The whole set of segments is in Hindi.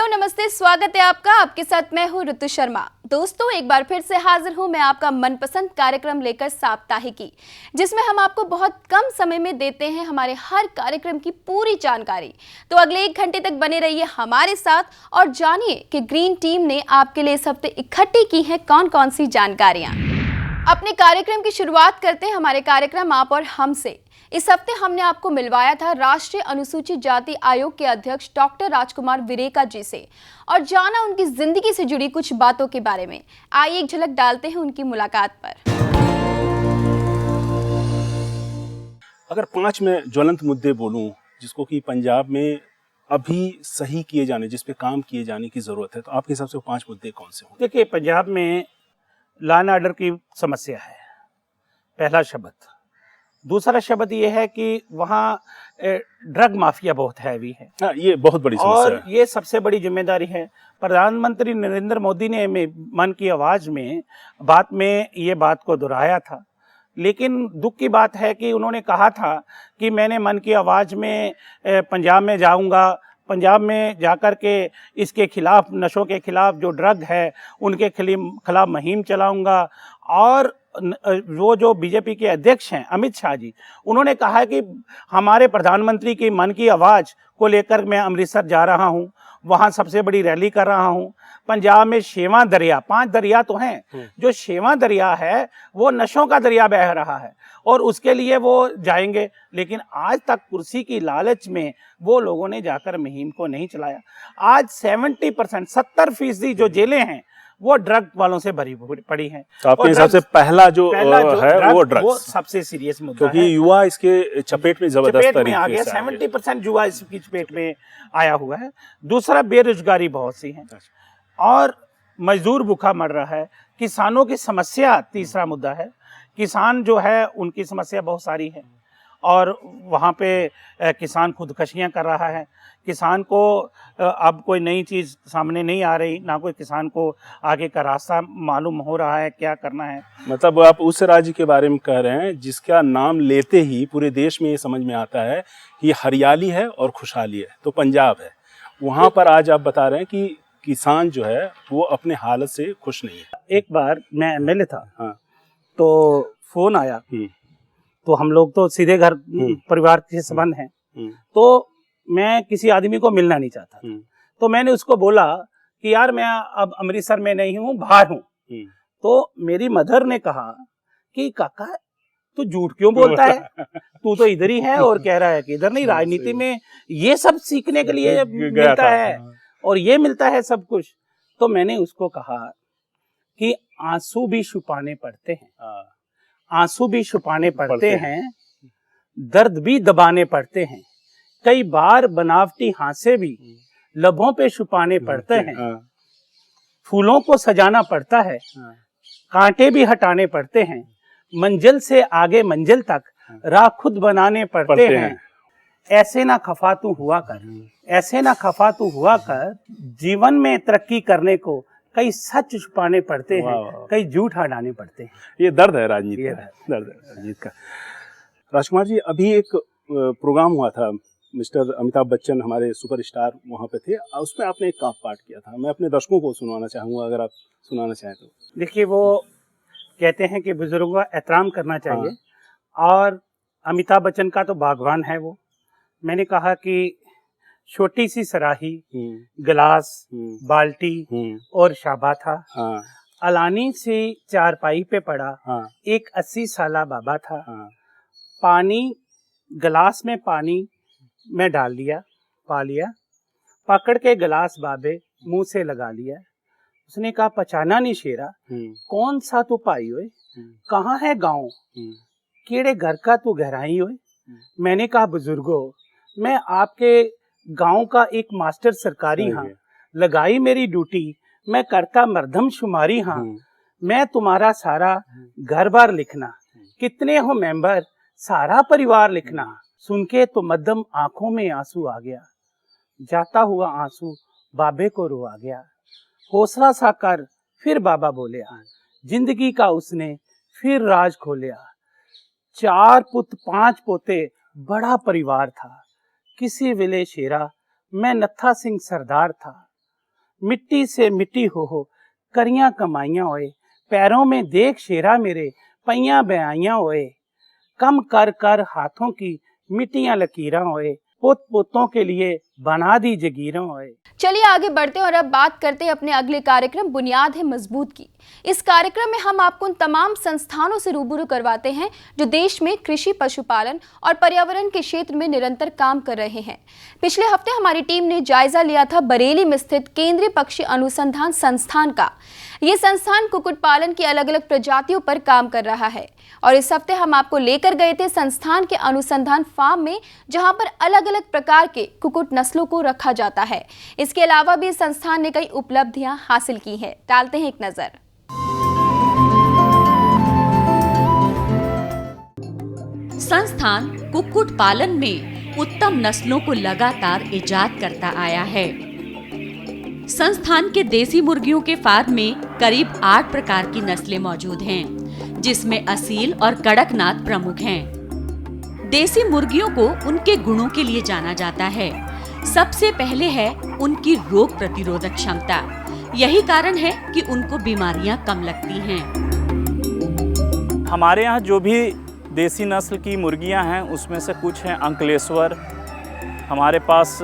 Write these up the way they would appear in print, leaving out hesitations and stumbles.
हेलो नमस्ते, स्वागत है आपका। आपके साथ मैं हूँ ऋतु शर्मा। दोस्तों, एक बार फिर से हाजिर हूँ मैं आपका मनपसंद कार्यक्रम लेकर साप्ताहिकी, जिसमें हम आपको बहुत कम समय में देते हैं हमारे हर कार्यक्रम की पूरी जानकारी। तो अगले 1 घंटे तक बने रहिए हमारे साथ और जानिए कि ग्रीन टीम ने आपके लिए इस हफ्ते इकट्ठी की है कौन कौन सी जानकारियां। अपने कार्यक्रम की शुरुआत करते हैं हमारे कार्यक्रम आप और हम से। इस हफ्ते हमने आपको मिलवाया था राष्ट्रीय अनुसूचित जाति आयोग के अध्यक्ष डॉक्टर राजकुमार विरेका जी से और जाना उनकी जिंदगी से जुड़ी कुछ बातों के बारे में। आइए एक झलक डालते हैं उनकी मुलाकात पर। अगर 5 में ज्वलंत मुद्दे बोलूं जिसको कि पंजाब में अभी सही किए जाने, जिस पे काम किए जाने की जरूरत है, तो आपके हिसाब से वो 5 मुद्दे कौन से होंगे? देखिए, पंजाब में लॉ एंड ऑर्डर की समस्या है, पहला शब्द। दूसरा शब्द ये है कि वहाँ ड्रग माफिया बहुत हैवी है। ये बहुत बड़ी समस्या और है। ये सबसे बड़ी जिम्मेदारी है। प्रधानमंत्री नरेंद्र मोदी ने मन की आवाज में ये बात को दोहराया था, लेकिन दुख की बात है कि उन्होंने कहा था कि मैंने मन की आवाज में पंजाब में जाऊंगा, पंजाब में जाकर के इसके खिलाफ, नशों के खिलाफ जो ड्रग है उनके खिलाफ मुहिम चलाऊंगा। और वो जो बीजेपी के अध्यक्ष हैं अमित शाह जी, उन्होंने कहा है कि हमारे प्रधानमंत्री की मन की आवाज़ को लेकर मैं अमृतसर जा रहा हूँ, वहाँ सबसे बड़ी रैली कर रहा हूँ। पंजाब में शेवा दरिया, 5 दरिया तो हैं, जो शेवा दरिया है वो नशों का दरिया बह रहा है और उसके लिए वो जाएंगे, लेकिन आज तक कुर्सी की लालच में वो लोगों ने जाकर मुहिम को नहीं चलाया। आज 70%, 70% जो जेलें हैं वो ड्रग वालों से भरी पड़ी हैं। तो आपके हिसाब से पहला जो है वो ड्रग्स, वो सबसे सीरियस मुद्दा है, क्योंकि युवा इसके चपेट में जबरदस्त तरीके आ गया। 70% युवा इसकी चपेट में आया हुआ है। दूसरा, बेरोजगारी बहुत सी है और मजदूर भूखा मर रहा है। किसानों की समस्या तीसरा मुद्दा है। किसान जो है उनकी समस्या बहुत सारी है और वहाँ पे किसान खुदकशियाँ कर रहा है। किसान को अब कोई नई चीज़ सामने नहीं आ रही, ना कोई किसान को आगे का रास्ता मालूम हो रहा है क्या करना है। मतलब आप उस राज्य के बारे में कह रहे हैं जिसका नाम लेते ही पूरे देश में ये समझ में आता है कि हरियाली है और खुशहाली है, तो पंजाब है। वहाँ पर आज आप बता रहे हैं कि किसान जो है वो अपने हालत से खुश नहीं है। एक बार मैं एमएलए था, हाँ, तो फोन आया, तो हम लोग तो सीधे घर परिवार के संबंध हैं, तो मैं किसी आदमी को मिलना नहीं चाहता। तो मैंने उसको बोला कि यार मैं अब अमृतसर में नहीं हूँ, बाहर हूँ। तो मेरी मदर ने कहा कि काका तू झूठ क्यों बोलता है, तू तो इधर ही है और कह रहा है कि इधर नहीं। राजनीति में ये सब सीखने के लिए मिलता है और ये मिलता है सब कुछ। तो मैंने उसको कहा कि आंसू भी छुपाने पड़ते हैं, आंसू भी छुपाने पड़ते हैं, दर्द भी दबाने पड़ते हैं, कई बार बनावटी हांसे भी लबों पे छुपाने पड़ते हैं, फूलों को सजाना पड़ता है, कांटे भी हटाने पड़ते हैं, मंजिल से आगे मंजिल तक राह खुद बनाने पड़ते हैं। ऐसे ना खफा तू हुआ कर, ऐसे ना खफा तू हुआ कर, जीवन में तरक्की करने को कई सच छुपाने पड़ते हैं, कई झूठ हटाने पड़ते हैं। ये दर्द है राजनीति का, दर्द है राजनीति का। राजकुमार जी, अभी एक प्रोग्राम हुआ था, मिस्टर अमिताभ बच्चन हमारे सुपरस्टार वहाँ पे थे, उसमें आपने एक काफ पाठ किया था। मैं अपने दर्शकों को सुनवाना चाहूँगा, अगर आप सुनाना चाहें तो। देखिए, वो कहते हैं कि बुजुर्गों का एहतराम करना चाहिए। और अमिताभ बच्चन का तो बागवान है वो। मैंने कहा कि छोटी सी सराही, गिलास, बाल्टी और शाबा था, अलानी सी चारपाई पे पड़ा एक 80 साला बाबा था। पानी गिलास में पानी मैं डाल लिया, पा लिया, पकड़ के गिलास बाबे मुंह से लगा लिया। उसने कहा, पहचाना नहीं शेरा, कौन सा तू पाई होए, कहाँ है गाँव, केड़े घर का तू गहराई होए। मैंने कहा, बुजुर्गो, मैं आपके गांव का एक मास्टर सरकारी हाँ, लगाई मेरी ड्यूटी, मैं करता मर्दम शुमारी हाँ। मैं तुम्हारा सारा घर बार लिखना, कितने हो मेंबर सारा परिवार लिखना। सुन के तो मध्यम आंखों में आंसू आ गया, जाता हुआ आंसू बाबे को रुआ गया। हौसला सा कर फिर बाबा बोलिया, जिंदगी का उसने फिर राज खोलिया। 4 पुत 5 पोते, बड़ा परिवार था, किसी विले शेरा मैं नत्था सिंह सरदार था। मिट्टी से मिट्टी हो करियां कमाइयां होए, पैरों में देख शेरा मेरे पैयां बयाइयां होए, कम कर कर हाथों की मिट्टियां लकीरां होए, पोत पोतों के लिए बना दी जगीरों होए। चलिए आगे बढ़ते हैं और अब बात करते हैं अपने अगले कार्यक्रम बुनियाद है मजबूत की। इस कार्यक्रम में हम आपको उन तमाम संस्थानों से रूबरू करवाते हैं जो देश में कृषि, पशुपालन और पर्यावरण के क्षेत्र में निरंतर काम कर रहे हैं। पिछले हफ्ते हमारी टीम ने जायजा लिया था बरेली में स्थित केंद्रीय पक्षी अनुसंधान संस्थान का। ये संस्थान कुक्कुट पालन की अलग अलग प्रजातियों पर काम कर रहा है और इस हफ्ते हम आपको लेकर गए थे संस्थान के अनुसंधान फार्म में, जहां पर अलग अलग प्रकार के कुक्कुट नस्लों को रखा जाता है। इसके अलावा भी संस्थान ने कई उपलब्धियां हासिल की हैं। डालते हैं एक नजर। संस्थान कुक्कुट पालन में उत्तम नस्लों को लगातार इजाद करता आया है। संस्थान के देसी मुर्गियों के फार्म में करीब 8 प्रकार की नस्लें मौजूद हैं, जिसमें असील और कड़कनाथ प्रमुख हैं। देसी मुर्गियों को उनके गुणों के लिए जाना जाता है। सबसे पहले है उनकी रोग प्रतिरोधक क्षमता। यही कारण है कि उनको बीमारियां कम लगती हैं। हमारे यहाँ जो भी देसी नस्ल की मुर्गियां हैं उसमें से कुछ हैं अंकलेश्वर, हमारे पास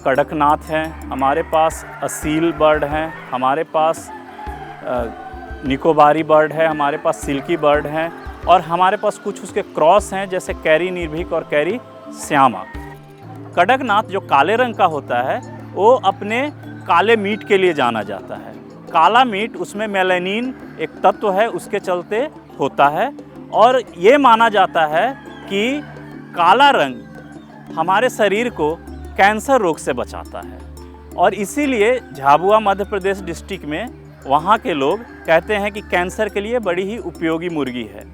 कड़कनाथ हैं, हमारे पास असील बर्ड हैं, हमारे पास निकोबारी बर्ड है, हमारे पास सिल्की बर्ड हैं और हमारे पास कुछ उसके क्रॉस हैं जैसे कैरी निर्भीक और कैरी श्यामा। कड़कनाथ जो काले रंग का होता है वो अपने काले मीट के लिए जाना जाता है। काला मीट उसमें मेलानिन एक तत्व है, उसके चलते होता है और ये माना जाता है कि काला रंग हमारे शरीर को कैंसर रोग से बचाता है और इसीलिए झाबुआ मध्य प्रदेश डिस्ट्रिक्ट में वहाँ के लोग कहते हैं कि कैंसर के लिए बड़ी ही उपयोगी मुर्गी है।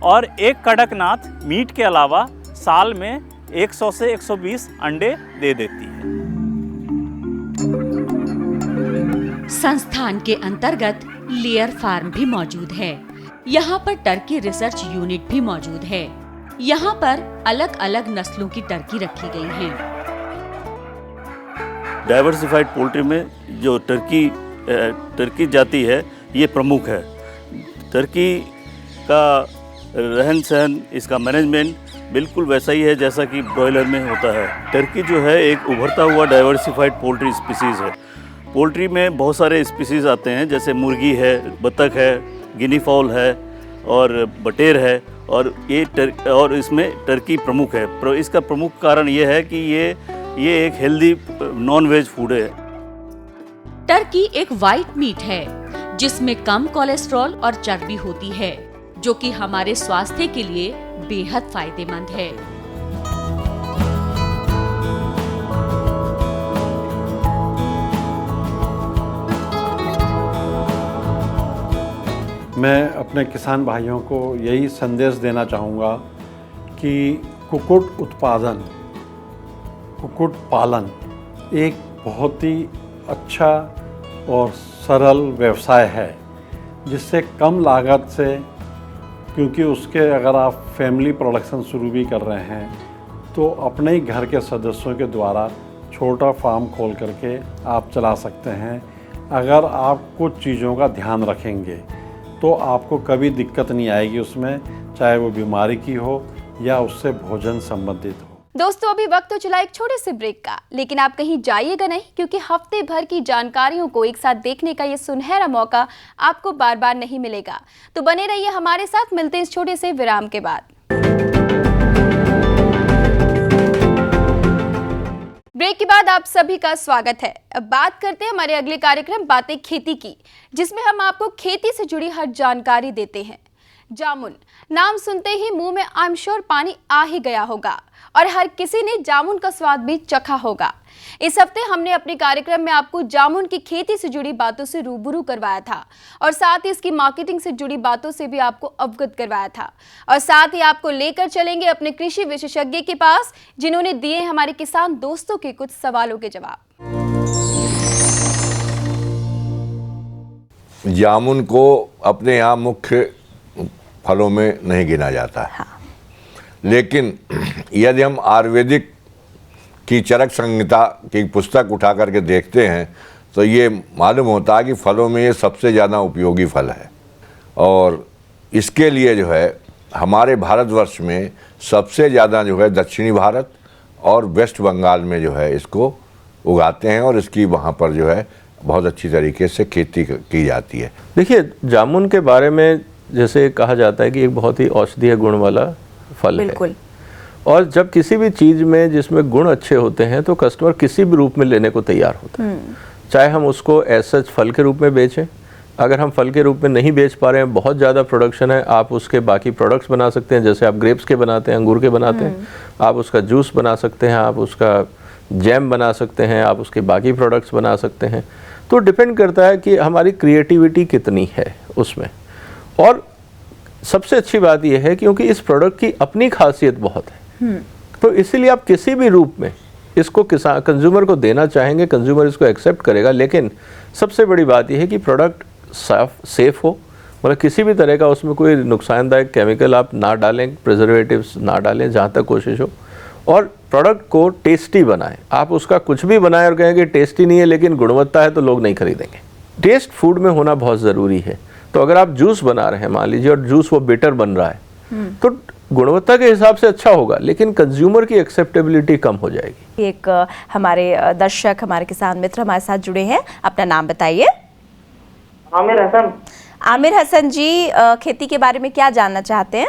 और एक कड़कनाथ मीट के अलावा साल में 100 से 120 अंडे दे देती है। संस्थान के अंतर्गत लेयर फार्म भी मौजूद है। यहाँ पर टर्की रिसर्च यूनिट भी मौजूद है। यहाँ पर अलग अलग नस्लों की टर्की रखी गई हैं। डाइवर्सिफाइड पोल्ट्री में जो टर्की जाति है ये प्रमुख है। टर्की का रहन सहन, इसका मैनेजमेंट बिल्कुल वैसा ही है जैसा कि ब्रॉयलर में होता है। टर्की जो है एक उभरता हुआ डाइवर्सिफाइड पोल्ट्री स्पीसीज़ है। पोल्ट्री में बहुत सारे स्पीसीज़ आते हैं जैसे मुर्गी है, बतख है, गिनी फाउल है और बटेर है और और इसमें टर्की प्रमुख है। इसका प्रमुख कारण ये है कि ये एक हेल्दी नॉन वेज फूड है। टर्की एक व्हाइट मीट है जिसमें कम कोलेस्ट्रॉल और चर्बी होती है, जो कि हमारे स्वास्थ्य के लिए बेहद फायदेमंद है। मैं अपने किसान भाइयों को यही संदेश देना चाहूँगा कि कुक्कुट उत्पादन, कुक्कुट पालन एक बहुत ही अच्छा और सरल व्यवसाय है जिससे कम लागत से, क्योंकि उसके अगर आप फैमिली प्रोडक्शन शुरू भी कर रहे हैं तो अपने ही घर के सदस्यों के द्वारा छोटा फार्म खोल करके आप चला सकते हैं। अगर आप कुछ चीज़ों का ध्यान रखेंगे तो आपको कभी दिक्कत नहीं आएगी उसमें, चाहे वो बीमारी की हो या उससे भोजन संबंधित हो। दोस्तों अभी वक्त तो चला एक छोटे से ब्रेक का, लेकिन आप कहीं जाइएगा नहीं, क्योंकि हफ्ते भर की जानकारियों को एक साथ देखने का ये सुनहरा मौका आपको बार बार नहीं मिलेगा। तो बने रहिए हमारे साथ, मिलते हैं इस छोटे से विराम के बाद। ब्रेक के बाद आप सभी का स्वागत है। अब बात करते हैं हमारे अगले कार्यक्रम बातें खेती की, जिसमें हम आपको खेती से जुड़ी हर जानकारी देते हैं। जामुन नाम सुनते ही मुंह में आई एम श्योर पानी आ ही गया होगा और हर किसी ने जामुन का स्वाद भी चखा होगा। इस हफ्ते हमने अपने कार्यक्रम में आपको जामुन की खेती से जुड़ी बातों से रूबरू करवाया था और साथ ही इसकी मार्केटिंग से जुड़ी बातों से भी आपको अवगत करवाया था और साथ ही आपको लेकर चलेंगे अपने कृषि विशेषज्ञ के पास, जिन्होंने दिए हमारे किसान दोस्तों के कुछ सवालों के जवाब। जामुन को अपने यहाँ मुख्य फलों में नहीं गिना जाता है। हाँ। लेकिन यदि हम आयुर्वेदिक की चरक संहिता की पुस्तक उठा करके देखते हैं तो ये मालूम होता है कि फलों में ये सबसे ज़्यादा उपयोगी फल है। और इसके लिए जो है हमारे भारतवर्ष में सबसे ज़्यादा जो है दक्षिणी भारत और वेस्ट बंगाल में जो है इसको उगाते हैं और इसकी वहाँ पर जो है बहुत अच्छी तरीके से खेती की जाती है। देखिए, जामुन के बारे में जैसे कहा जाता है कि एक बहुत ही औषधीय गुण वाला फल है, और जब किसी भी चीज़ में जिसमें गुण अच्छे होते हैं तो कस्टमर किसी भी रूप में लेने को तैयार होता है, चाहे हम उसको ऐसा फल के रूप में बेचें। अगर हम फल के रूप में नहीं बेच पा रहे हैं, बहुत ज़्यादा प्रोडक्शन है, आप उसके बाकी प्रोडक्ट्स बना सकते हैं, जैसे आप ग्रेप्स के बनाते हैं, अंगूर के बनाते हैं, आप उसका जूस बना सकते हैं, आप उसका जैम बना सकते हैं, आप उसके बाकी प्रोडक्ट्स बना सकते हैं। तो डिपेंड करता है कि हमारी क्रिएटिविटी कितनी है उसमें। और सबसे अच्छी बात यह है क्योंकि इस प्रोडक्ट की अपनी खासियत बहुत है, तो इसीलिए आप किसी भी रूप में इसको कंज्यूमर को देना चाहेंगे, कंज्यूमर इसको एक्सेप्ट करेगा। लेकिन सबसे बड़ी बात यह है कि प्रोडक्ट सेफ हो, मतलब किसी भी तरह का उसमें कोई नुकसानदायक केमिकल आप ना डालें, प्रिजर्वेटिव्स ना डालें जहाँ तक कोशिश हो, और प्रोडक्ट को टेस्टी बनाएं। आप उसका कुछ भी बनाएं और कहें कि टेस्टी नहीं है लेकिन गुणवत्ता है, तो लोग नहीं खरीदेंगे। टेस्ट फूड में होना बहुत ज़रूरी है। तो अगर आप जूस बना रहे हैं मान लीजिए और जूस वो बिटर बन रहा है, तो गुणवत्ता के हिसाब से अच्छा होगा, लेकिन कंज्यूमर की एक्सेप्टेबिलिटी कम हो जाएगी। एक हमारे दर्शक, हमारे किसान मित्र हमारे साथ जुड़े हैं, अपना नाम बताइए। आमिर हसन। आमिर हसन जी, खेती के बारे में क्या जानना चाहते हैं?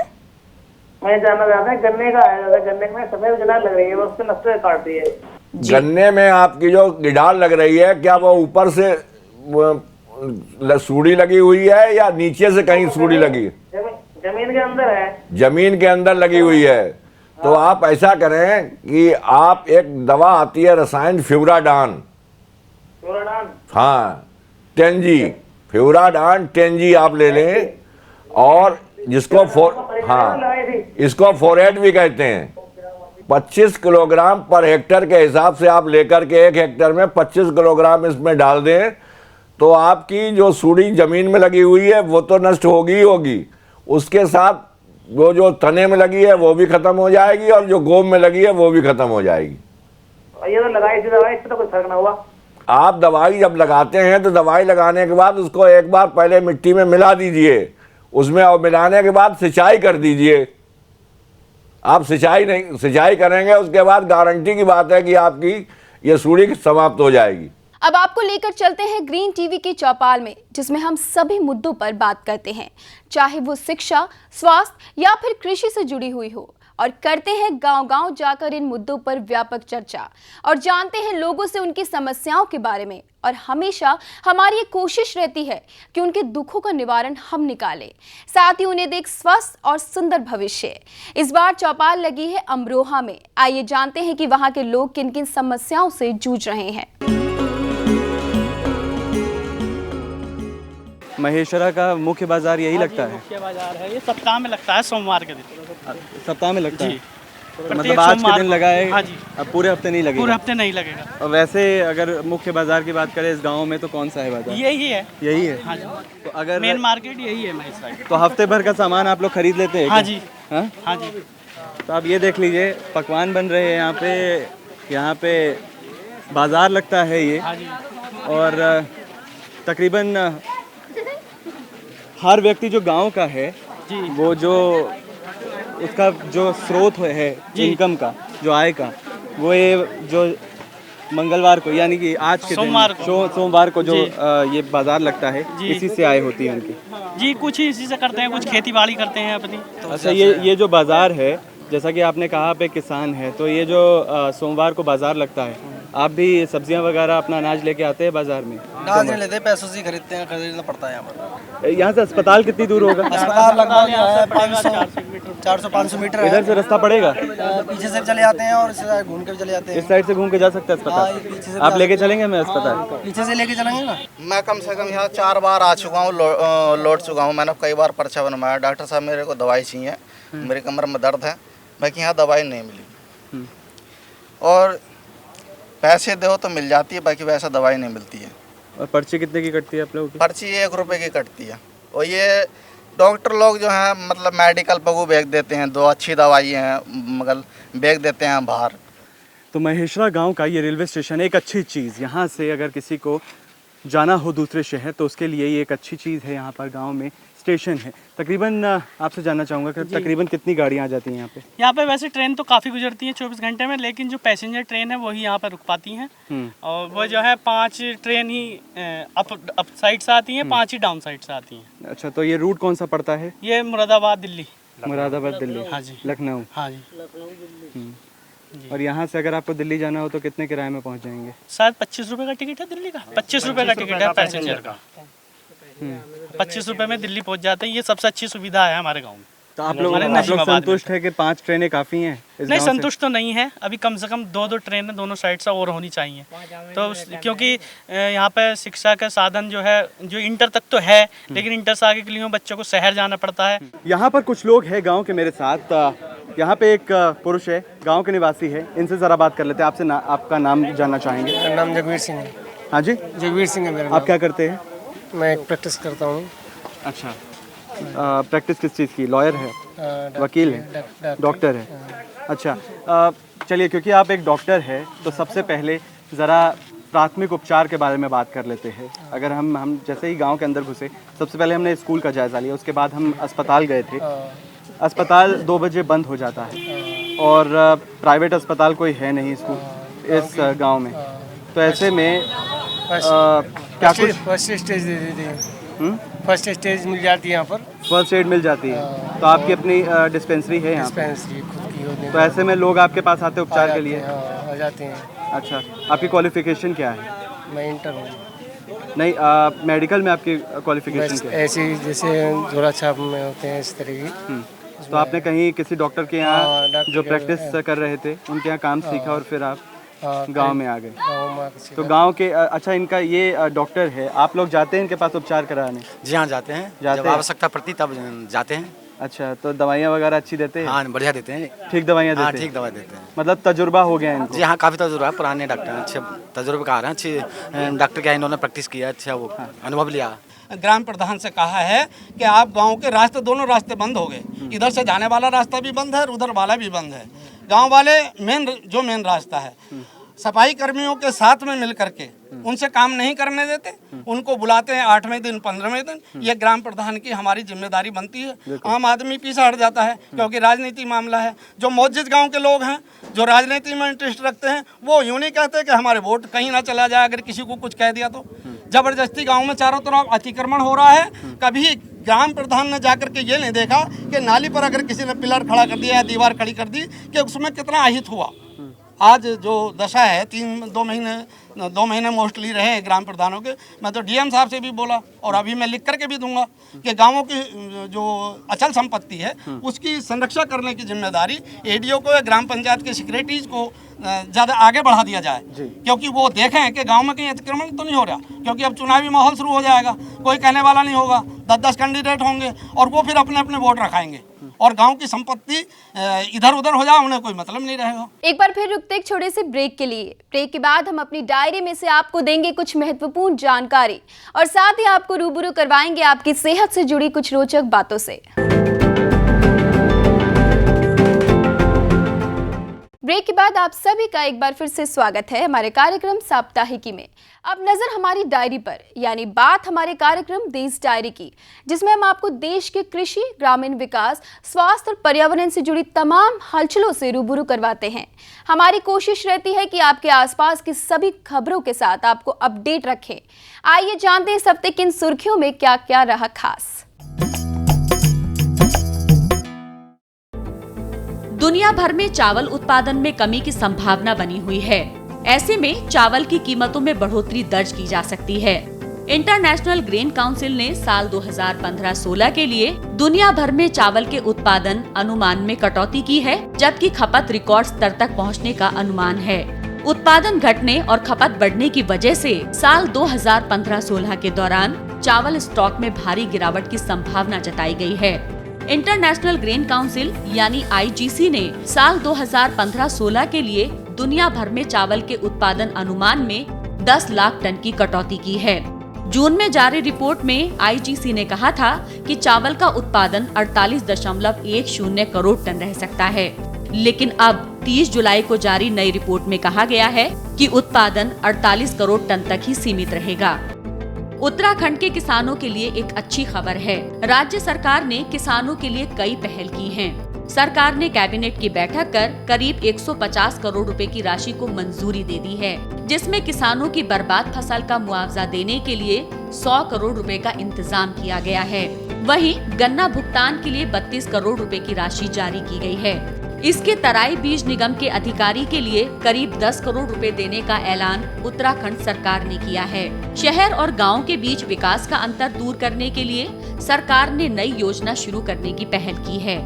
मैं जानना चाहता हूँ, गन्ने का है, गन्ने में सफेद गिडार लग रही है, वो उससे नस्लें काट रही है। गन्ने में आपकी जो गिडार लग रही है, क्या वो ऊपर से सूढ़ी लगी हुई है या नीचे से कहीं सूढ़ी लगी है? जमीन के अंदर है। जमीन के अंदर लगी हुई है। तो आप ऐसा करें कि आप एक दवा आती है रसायन फ्यूराडान, हाँ 10G, फ्यूराडान 10G आप ले लें, और जिसको इसको फोरेट भी कहते हैं। 25 किलोग्राम पर हेक्टर के हिसाब से आप लेकर के 1 हेक्टर में 25 किलोग्राम इसमें डाल दें, तो आपकी जो सूढ़ी जमीन में लगी हुई है वो तो नष्ट होगी ही होगी, उसके साथ वो जो तने में लगी है वो भी खत्म हो जाएगी, और जो गोब में लगी है वो भी खत्म हो जाएगी। ये तो लगाई थी दवाई, इससे तो कुछ फर्क ना हुआ। आप दवाई जब लगाते हैं तो दवाई लगाने के बाद उसको एक बार पहले मिट्टी में मिला दीजिए उसमें, और मिलाने के बाद सिंचाई कर दीजिए। आप सिंचाई करेंगे उसके बाद गारंटी की बात है कि आपकी ये सूढ़ी समाप्त हो जाएगी। अब आपको लेकर चलते हैं ग्रीन टीवी की चौपाल में, जिसमें हम सभी मुद्दों पर बात करते हैं, चाहे वो शिक्षा, स्वास्थ्य या फिर कृषि से जुड़ी हुई हो, और करते हैं गांव-गांव जाकर इन मुद्दों पर व्यापक चर्चा और जानते हैं लोगों से उनकी समस्याओं के बारे में। और हमेशा हमारी ये कोशिश रहती है कि उनके दुखों का निवारण हम निकालें, साथ ही उन्हें देख स्वस्थ और सुंदर भविष्य। इस बार चौपाल लगी है अमरोहा में। आइए जानते हैं कि वहां के लोग किन किन समस्याओं से जूझ रहे हैं। महेश्वरा का मुख्य बाजार यही लगता है? मुख्य बाजार है ये, सप्ताह में लगता है, सोमवार के दिन। सप्ताह में लगता है? प्रत्येक मतलब आज के दिन लगा है? हाँ जी। अब पूरे हफ्ते नहीं लगेगा? पूरे हफ्ते नहीं लगेगा। और वैसे अगर मुख्य बाजार की बात करें इस गांव में तो कौन सा है बाजार? यही है। यही है? हाँ जी। तो अगर मेन मार्केट यही है महेश्वरा। तो हफ्ते भर का सामान आप लोग खरीद लेते हैं? हाँ जी। हाँ? हाँ जी। तो आप ये देख लीजिए, पकवान बन रहे हैं यहाँ पे बाजार लगता है ये। हाँ जी। और तकरीबन हर व्यक्ति जो गांव का है जी, वो जो उसका जो स्रोत है इनकम का, जो आय का, वो ये जो मंगलवार को यानी कि आज के सोमवार को जो ये बाजार लगता है, इसी से आय होती है उनकी। जी, कुछ ही इसी से करते हैं, कुछ खेती बाड़ी करते हैं अपनी। तो अच्छा, ये जो बाजार है, जैसा कि आपने कहा आप एक किसान है, तो ये जो सोमवार को बाजार लगता है, आप भी सब्जियां वगैरह अपना अनाज लेके आते हैं बाजार में? अनाज नहीं लेते, पैसों से खरीदते हैं, खरीदना पड़ता है यहाँ पर। यहाँ से अस्पताल कितनी दूर होगा? अस्पताल लगभग 400-500 मीटर है। इधर से रास्ता पड़ेगा? पीछे से चले जाते हैं और इस साइड घूम के चले जाते हैं। इस साइड से घूम के जा सकते हैं अस्पताल? आप लेके चलेंगे हमें अस्पताल? पीछे से लेके चलेंगे ना। मैं कम से कम यहाँ 4 बार आ चुका हूँ, लौट चुका हूँ। मैंने कई बार पर्चा बनवाया, डॉक्टर साहब मेरे को दवाई चाहिए, मेरी कमर में दर्द है, बाकी यहाँ दवाई नहीं मिली। और पैसे दो तो मिल जाती है, बाकी वैसा दवाई नहीं मिलती है। और पर्ची कितने की कटती है आप लोगों की? पर्ची 1 रुपये की कटती है। और ये डॉक्टर लोग जो हैं मतलब मेडिकल पर वो बेच देते हैं, 2 अच्छी दवाई हैं मगर बेच देते हैं बाहर। तो महेश्वरा गांव का ये रेलवे स्टेशन एक अच्छी चीज़, यहाँ से अगर किसी को जाना हो दूसरे शहर तो उसके लिए ये एक अच्छी चीज़ है। यहाँ पर गांव में स्टेशन है। तकरीबन आपसे जानना चाहूँगा कि तकरीबन कितनी गाड़ियाँ आ जाती हैं यहाँ पे? यहाँ पे वैसे ट्रेन तो काफ़ी गुजरती हैं 24 घंटे में, लेकिन जो पैसेंजर ट्रेन है वही यहाँ पर रुक पाती हैं। और वो जो है 5 ट्रेन ही अप साइड से आती हैं, 5 ही डाउन साइड से आती हैं। अच्छा, तो ये रूट कौन सा पड़ता है? ये मुरादाबाद दिल्ली। मुरादाबाद दिल्ली। हाँ जी। लखनऊ। हाँ जी। और यहाँ से अगर आपको दिल्ली जाना हो तो कितने किराए में पहुँच जाएंगे? शायद 25 रुपये का टिकट है दिल्ली का। 25 रुपये का टिकट है पैसेंजर का। 25 रुपये में दिल्ली पहुँच जाते हैं। ये सबसे अच्छी सुविधा है हमारे गाँव में। तो आप लोग संतुष्ट है कि 5 ट्रेनें काफ़ी हैं? नहीं, संतुष्ट तो नहीं है। अभी कम से कम 2 ट्रेनें दोनों साइड से और होनी चाहिए। तो क्योंकि यहाँ पे शिक्षा का साधन जो है, जो इंटर तक तो है, लेकिन इंटर से आगे के लिए बच्चों को शहर जाना पड़ता है। यहाँ पर कुछ लोग हैं गाँव के मेरे साथ। यहाँ पे एक पुरुष है, गाँव के निवासी है। इनसे ज़रा बात कर लेते हैं। आपसे आपका नाम जानना चाहेंगे? मेरा नाम जगवीर सिंह है। हाँ जी, जगवीर सिंह है मेरा। आप क्या करते हैं? मैं प्रैक्टिस करता हूँ। अच्छा, प्रैक्टिस किस चीज़ की? लॉयर है, वकील है, डॉक्टर है? अच्छा, चलिए, क्योंकि आप एक डॉक्टर है तो सबसे पहले ज़रा प्राथमिक उपचार के बारे में बात कर लेते हैं। अगर हम जैसे ही गांव के अंदर घुसे, सबसे पहले हमने स्कूल का जायज़ा लिया, उसके बाद हम अस्पताल गए थे। अस्पताल 2 बजे बंद हो जाता है और प्राइवेट अस्पताल कोई है नहीं इस गाँव में। तो ऐसे में क्या कुछ फर्स्ट स्टेज दे देते हैं। फर्स्ट स्टेज मिल जाती है यहाँ पर। फर्स्ट एड मिल जाती है। तो आपकी अपनी डिस्पेंसरी है यहाँ? डिस्पेंसरी खुद की होती है। तो ऐसे में लोग आपके पास आते हैं उपचार के लिए? आ जाते हैं। अच्छा, आपकी क्वालिफिकेशन क्या है? मैं इंटर हूँ। नहीं, मेडिकल में आपकी क्वालिफिकेशन क्या है? ऐसे जैसे झोला छाप में होते हैं इस तरह की। तो आपने कहीं किसी डॉक्टर के यहाँ जो प्रैक्टिस कर रहे थे उनके यहाँ काम सीखा और फिर आप गांव में आ गए? तो गांव के अच्छा, इनका ये डॉक्टर है, आप लोग जाते हैं इनके पास उपचार कराने? जी हाँ, जाते हैं। जब आवश्यकता पड़ती तब जाते हैं। अच्छा, तो दवाइयाँ वगैरह अच्छी देते हैं? हाँ, बढ़िया देते हैं। ठीक दवाइयाँ देते हैं? हाँ, ठीक दवाई देते हैं। मतलब तजुर्बा हो गया इनको? जी हाँ, काफ़ी तजुर्बा है। पुराने डॉक्टर हैं, अच्छे तजुर्बेकार हैं, अच्छे डॉक्टर क्या इन्होंने प्रैक्टिस किया, अच्छा वो अनुभव लिया। ग्राम प्रधान से कहा है कि आप गांव के रास्ते, दोनों रास्ते बंद हो गए। इधर से जाने वाला रास्ता भी बंद है और उधर वाला भी बंद है। गांव वाले मेन रास्ता है, सफाई कर्मियों के साथ में मिल करके उनसे काम नहीं करने देते, उनको बुलाते हैं 8वें दिन 15वें दिन। ये ग्राम प्रधान की हमारी जिम्मेदारी बनती है। आम आदमी पीछे हट जाता है क्योंकि राजनीति मामला है। जो मौजूद गांव के लोग हैं, जो राजनीति में इंटरेस्ट रखते हैं, वो यूँ नहीं कहते कि हमारे वोट कहीं ना चला जाए अगर किसी को कुछ कह दिया तो। जबरदस्ती गांव में चारों तरफ अतिक्रमण हो रहा है। कभी ग्राम प्रधान ने जाकर के ये नहीं देखा कि नाली पर अगर किसी ने पिलर खड़ा कर दिया या दीवार खड़ी कर दी कि उसमें कितना अहित हुआ। आज जो दशा है, 2 महीने मोस्टली रहे हैं ग्राम प्रधानों के। मैं तो डीएम साहब से भी बोला और अभी मैं लिख करके भी दूंगा कि गांवों की जो अचल संपत्ति है उसकी संरक्षा करने की जिम्मेदारी एडीओ को या ग्राम पंचायत के सेक्रेटरीज को ज़्यादा आगे बढ़ा दिया जाए, क्योंकि वो देखें कि गांव में कहीं अतिक्रमण तो नहीं हो रहा। क्योंकि अब चुनावी माहौल शुरू हो जाएगा, कोई कहने वाला नहीं होगा, 10-10 कैंडिडेट होंगे और वो फिर अपने अपने वोट रखाएंगे और गांव की संपत्ति इधर उधर हो जाए, उन्हें कोई मतलब नहीं रहेगा। एक बार फिर रुकते एक छोटे से ब्रेक के लिए। ब्रेक के बाद हम अपनी डायरी में से आपको देंगे कुछ महत्वपूर्ण जानकारी और साथ ही आपको रूबरू करवाएंगे आपकी सेहत से जुड़ी कुछ रोचक बातों से। ब्रेक के बाद आप सभी का एक बार फिर से स्वागत है हमारे कार्यक्रम साप्ताहिकी में। अब नजर हमारी डायरी पर, यानी बात हमारे कार्यक्रम देश डायरी की, जिसमें हम आपको देश के कृषि, ग्रामीण विकास, स्वास्थ्य और पर्यावरण से जुड़ी तमाम हलचलों से रूबरू करवाते हैं। हमारी कोशिश रहती है कि आपके आसपास की सभी खबरों के साथ आपको अपडेट रखें। आइए जानते हैं इस हफ्ते की इन सुर्खियों में क्या क्या रहा खास। दुनिया भर में चावल उत्पादन में कमी की संभावना बनी हुई है। ऐसे में चावल की कीमतों में बढ़ोतरी दर्ज की जा सकती है। इंटरनेशनल ग्रेन काउंसिल ने साल 2015-16 के लिए दुनिया भर में चावल के उत्पादन अनुमान में कटौती की है, जबकि खपत रिकॉर्ड स्तर तक पहुंचने का अनुमान है। उत्पादन घटने और खपत बढ़ने की वजह से साल 2015-16 के दौरान चावल स्टॉक में भारी गिरावट की संभावना जताई गई है। इंटरनेशनल ग्रेन काउंसिल यानी IGC ने साल 2015-16 के लिए दुनिया भर में चावल के उत्पादन अनुमान में 10 लाख टन की कटौती की है। जून में जारी रिपोर्ट में IGC ने कहा था कि चावल का उत्पादन 48.10 करोड़ टन रह सकता है, लेकिन अब 30 जुलाई को जारी नई रिपोर्ट में कहा गया है कि उत्पादन 48 करोड़ टन तक ही सीमित रहेगा। उत्तराखंड के किसानों के लिए एक अच्छी खबर है। राज्य सरकार ने किसानों के लिए कई पहल की हैं। सरकार ने कैबिनेट की बैठक कर करीब 150 करोड़ रुपए की राशि को मंजूरी दे दी है, जिसमें किसानों की बर्बाद फसल का मुआवजा देने के लिए 100 करोड़ रुपए का इंतजाम किया गया है। वहीं गन्ना भुगतान के लिए 32 करोड़ रुपए की राशि जारी की गई है। इसके तराई बीज निगम के अधिकारी के लिए करीब 10 करोड़ रुपए देने का ऐलान उत्तराखंड सरकार ने किया है। शहर और गांव के बीच विकास का अंतर दूर करने के लिए सरकार ने नई योजना शुरू करने की पहल की है।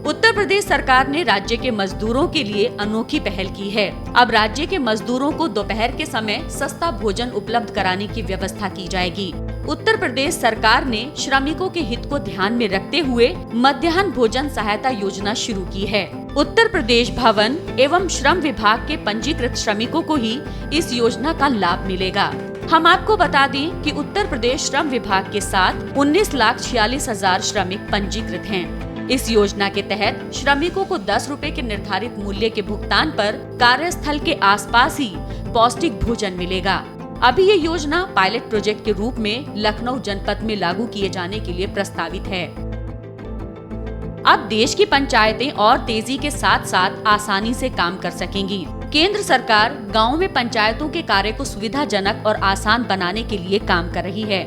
उत्तर प्रदेश सरकार ने राज्य के मजदूरों के लिए अनोखी पहल की है। अब राज्य के मजदूरों को दोपहर के समय सस्ता भोजन उपलब्ध कराने की व्यवस्था की जाएगी। उत्तर प्रदेश सरकार ने श्रमिकों के हित को ध्यान में रखते हुए मध्याह्न भोजन सहायता योजना शुरू की है। उत्तर प्रदेश भवन एवं श्रम विभाग के पंजीकृत श्रमिकों को ही इस योजना का लाभ मिलेगा। हम आपको बता दें कि उत्तर प्रदेश श्रम विभाग के साथ 19,46,000 श्रमिक पंजीकृत हैं। इस योजना के तहत श्रमिकों को 10 रुपए के निर्धारित मूल्य के भुगतान पर कार्यस्थल के आसपास ही पौष्टिक भोजन मिलेगा। अभी ये योजना पायलट प्रोजेक्ट के रूप में लखनऊ जनपद में लागू किए जाने के लिए प्रस्तावित है। अब देश की पंचायतें और तेजी के साथ साथ आसानी से काम कर सकेंगी। केंद्र सरकार गाँव में पंचायतों के कार्य को सुविधाजनक और आसान बनाने के लिए काम कर रही है।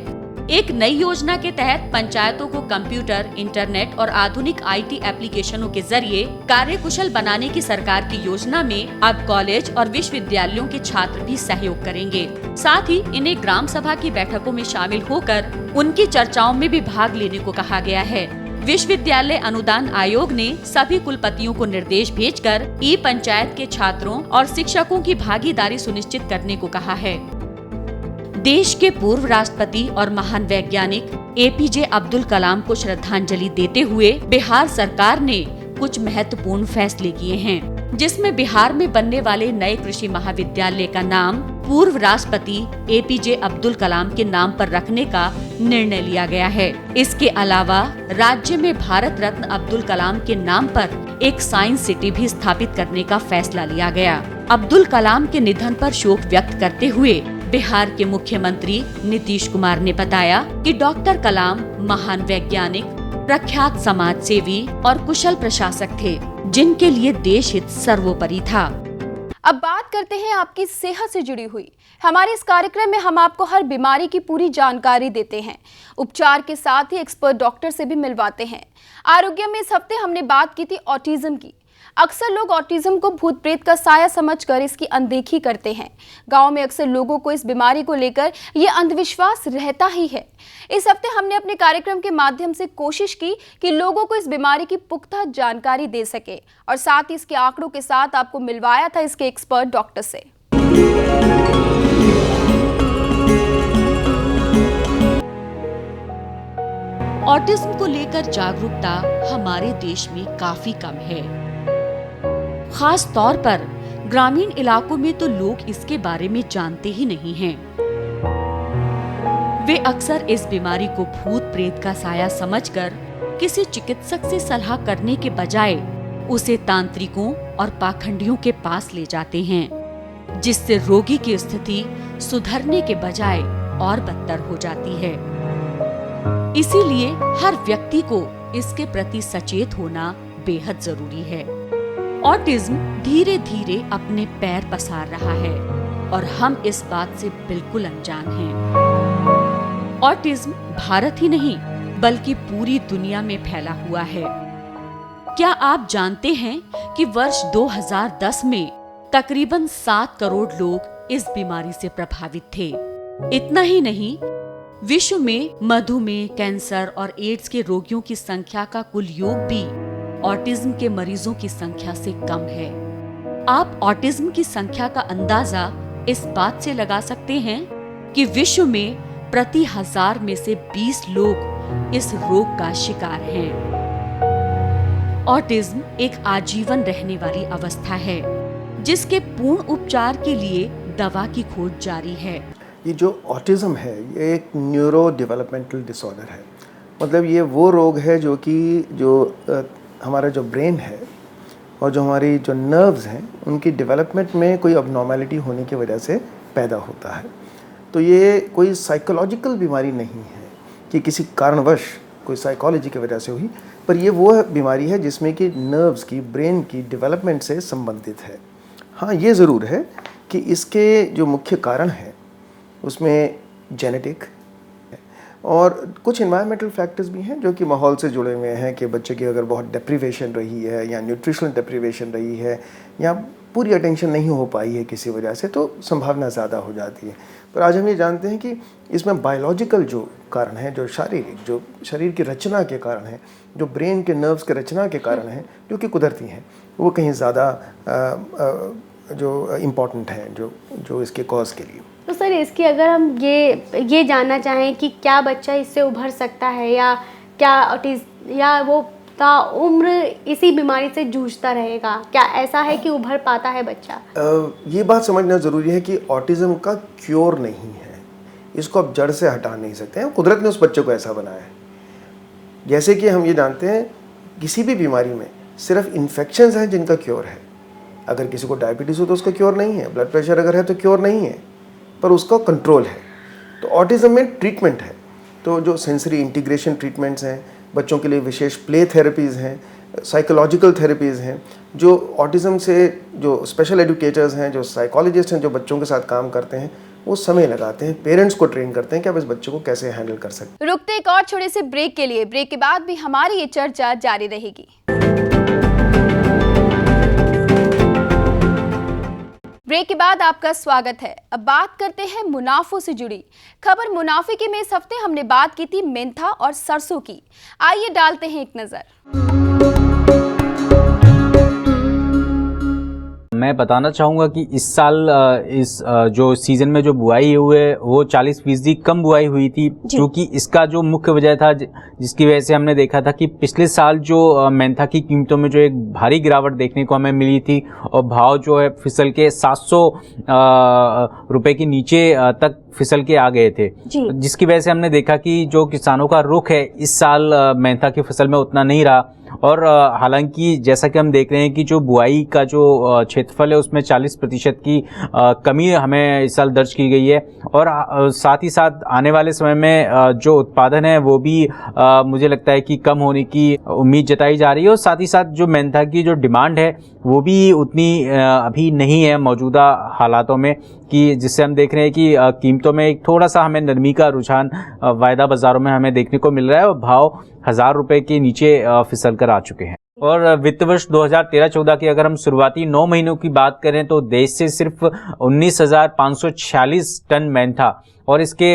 एक नई योजना के तहत पंचायतों को कंप्यूटर, इंटरनेट और आधुनिक IT एप्लीकेशनों के जरिए कार्यकुशल बनाने की सरकार की योजना में अब कॉलेज और विश्वविद्यालयों के छात्र भी सहयोग करेंगे। साथ ही इन्हें ग्राम सभा की बैठकों में शामिल होकर उनकी चर्चाओं में भी भाग लेने को कहा गया है। विश्वविद्यालय अनुदान आयोग ने सभी कुलपतियों को निर्देश भेजकर ई-पंचायत के छात्रों और शिक्षकों की भागीदारी सुनिश्चित करने को कहा है। देश के पूर्व राष्ट्रपति और महान वैज्ञानिक APJ अब्दुल कलाम को श्रद्धांजलि देते हुए बिहार सरकार ने कुछ महत्वपूर्ण फैसले किए हैं, जिसमें बिहार में बनने वाले नए कृषि महाविद्यालय का नाम पूर्व राष्ट्रपति APJ अब्दुल कलाम के नाम पर रखने का निर्णय लिया गया है। इसके अलावा राज्य में भारत रत्न अब्दुल कलाम के नाम पर एक साइंस सिटी भी स्थापित करने का फैसला लिया गया। अब्दुल कलाम के निधन पर शोक व्यक्त करते हुए बिहार के मुख्यमंत्री नीतीश कुमार ने बताया कि डॉक्टर कलाम महान वैज्ञानिक, प्रख्यात समाज सेवी और कुशल प्रशासक थे, जिनके लिए देश हित सर्वोपरि था। अब बात करते हैं आपकी सेहत से जुड़ी हुई। हमारे इस कार्यक्रम में हम आपको हर बीमारी की पूरी जानकारी देते हैं, उपचार के साथ ही एक्सपर्ट डॉक्टर से भी मिलवाते हैं। आरोग्य में इस हफ्ते हमने बात की थी ऑटिज्म की। अक्सर लोग ऑटिज्म को भूत प्रेत का साया समझकर इसकी अनदेखी करते हैं। गांव में अक्सर लोगों को इस बीमारी को लेकर ये अंधविश्वास रहता ही है। इस हफ्ते हमने अपने कार्यक्रम के माध्यम से कोशिश की कि लोगों को इस बीमारी की पुख्ता जानकारी दे सके और साथ ही इसके आंकड़ों के साथ आपको मिलवाया था इसके एक्सपर्ट डॉक्टर से। ऑटिज्म को लेकर जागरूकता हमारे देश में काफी कम है। खास तौर पर ग्रामीण इलाकों में तो लोग इसके बारे में जानते ही नहीं हैं। वे अक्सर इस बीमारी को भूत प्रेत का साया समझकर किसी चिकित्सक से सलाह करने के बजाय उसे तांत्रिकों और पाखंडियों के पास ले जाते हैं, जिससे रोगी की स्थिति सुधरने के बजाय और बदतर हो जाती है। इसीलिए हर व्यक्ति को इसके प्रति सचेत होना बेहद जरूरी है। ऑटिज्म धीरे धीरे अपने पैर पसार रहा है और हम इस बात से बिल्कुल अनजान हैं। ऑटिज्म भारत ही नहीं बल्कि पूरी दुनिया में फैला हुआ है। क्या आप जानते हैं कि वर्ष 2010 में तकरीबन 7 करोड़ लोग इस बीमारी से प्रभावित थे। इतना ही नहीं, विश्व में मधुमेह, कैंसर और एड्स के रोगियों की संख्या का कुल योग भी ऑटिज्म के मरीजों की संख्या से कम है। आप ऑटिज्म की संख्या का अंदाजा इस बात से लगा सकते हैं कि विश्व में प्रति 1000 में से 20 लोग इस रोग का शिकार हैं। ऑटिज्म एक आजीवन रहने वाली अवस्था है, जिसके पूर्ण उपचार के लिए दवा की खोज जारी है। ये जो ऑटिज्म है ये एक न्यूरो डेवलपमेंटल डिसऑर्डर है। मतलब ये वो रोग है जो हमारा जो ब्रेन है और जो हमारी जो नर्व्स हैं उनकी डेवलपमेंट में कोई अबनॉर्मलिटी होने की वजह से पैदा होता है। तो ये कोई साइकोलॉजिकल बीमारी नहीं है कि किसी कारणवश कोई साइकोलॉजी की वजह से हुई, पर ये वो बीमारी है जिसमें कि नर्व्स की, ब्रेन की डेवलपमेंट से संबंधित है। हाँ, ये ज़रूर है कि इसके जो मुख्य कारण हैं उसमें जेनेटिक और कुछ इन्वायरमेंटल फैक्टर्स भी हैं जो कि माहौल से जुड़े हुए हैं, कि बच्चे की अगर बहुत डेप्रीवेशन रही है या न्यूट्रिशनल डेप्रीवेशन रही है या पूरी अटेंशन नहीं हो पाई है किसी वजह से, तो संभावना ज़्यादा हो जाती है। पर आज हम ये जानते हैं कि इसमें बायोलॉजिकल जो कारण है, जो शारीरिक, जो शरीर की रचना के कारण है, जो ब्रेन के नर्व्स के रचना के कारण हैं, जो कि कुदरती हैं, वो कहीं ज़्यादा जो इम्पॉर्टेंट हैं जो इसके कॉज के लिए। तो सर, इसकी अगर हम ये जानना चाहें कि क्या बच्चा इससे उभर सकता है या क्या या वो उम्र इसी बीमारी से जूझता रहेगा, क्या ऐसा है कि उभर पाता है बच्चा? ये बात समझना ज़रूरी है कि ऑटिज़म का क्योर नहीं है, इसको आप जड़ से हटा नहीं सकते हैं। कुदरत ने उस बच्चे को ऐसा बनाया है। जैसे कि हम ये जानते हैं किसी भी बीमारी में सिर्फ इन्फेक्शंस हैं जिनका क्योर है। अगर किसी को डायबिटीज़ हो तो उसका क्योर नहीं है, ब्लड प्रेशर अगर है तो क्योर नहीं है, पर उसका कंट्रोल है। तो ऑटिज़म में ट्रीटमेंट है, तो जो सेंसरी इंटीग्रेशन ट्रीटमेंट्स हैं, बच्चों के लिए विशेष प्ले थेरेपीज़ हैं, साइकोलॉजिकल थेरेपीज़ हैं, जो ऑटिज़म से जो स्पेशल एजुकेटर्स हैं, जो साइकोलॉजिस्ट हैं, जो बच्चों के साथ काम करते हैं, वो समय लगाते हैं, पेरेंट्स को ट्रेन करते हैं कि आप इस बच्चे को कैसे हैंडल कर सकते हैं। रुकते एक और छोटे से ब्रेक के लिए। ब्रेक के बाद भी हमारी ये चर्चा जारी रहेगी। ब्रेक के बाद आपका स्वागत है। अब बात करते हैं मुनाफों से जुड़ी खबर। मुनाफे की में इस हफ्ते हमने बात की थी मेंथा और सरसों की। आइए डालते हैं एक नजर। मैं बताना चाहूँगा कि इस साल जो सीज़न में जो बुआई हुई है वो 40% कम बुआई हुई थी, क्योंकि इसका जो मुख्य वजह था जिसकी वजह से हमने देखा था कि पिछले साल जो मेंथा की कीमतों में जो एक भारी गिरावट देखने को हमें मिली थी और भाव जो है फिसल के 700 रुपए के नीचे तक फिसल के आ गए थे, जिसकी वजह से हमने देखा कि जो किसानों का रुख है इस साल मेंथा की फसल में उतना नहीं रहा। और हालांकि जैसा कि हम देख रहे हैं कि जो बुआई का जो क्षेत्रफल है उसमें 40% की कमी हमें इस साल दर्ज की गई है। और साथ ही साथ आने वाले समय में जो उत्पादन है वो भी मुझे लगता है कि कम होने की उम्मीद जताई जा रही है। और साथ ही साथ जो मेंथा की जो डिमांड है वो भी उतनी अभी नहीं है मौजूदा हालातों में, कि जिससे हम देख रहे हैं कि कीमतों में एक थोड़ा सा हमें नरमी का रुझान वायदा बाज़ारों में हमें देखने को मिल रहा है और भाव 1000 रुपए के नीचे फिसल कर आ चुके हैं। और वित्त वर्ष 2013-14 की अगर हम शुरुआती 9 महीनों की बात करें तो देश से सिर्फ 19,546 टन मेंथा और इसके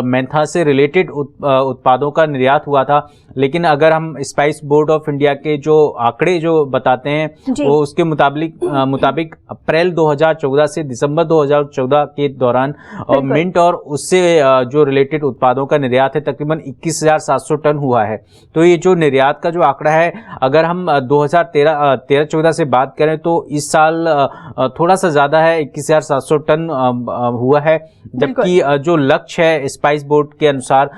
मेंथा से रिलेटेड उत्पादों का निर्यात हुआ था। लेकिन अगर हम स्पाइस बोर्ड ऑफ इंडिया के जो आंकड़े जो बताते हैं वो उसके मुताबिक अप्रैल 2014 से दिसंबर 2014 के दौरान मिंट और उससे जो रिलेटेड उत्पादों का निर्यात है तकरीबन 21,700 टन हुआ है। तो ये जो निर्यात का जो आंकड़ा है, अगर हम 2013-14 से बात करें तो इस साल थोड़ा सा ज़्यादा है, 21,700 टन हुआ है, जबकि जो लक्ष्य है स्पाइस बोर्ड के अनुसार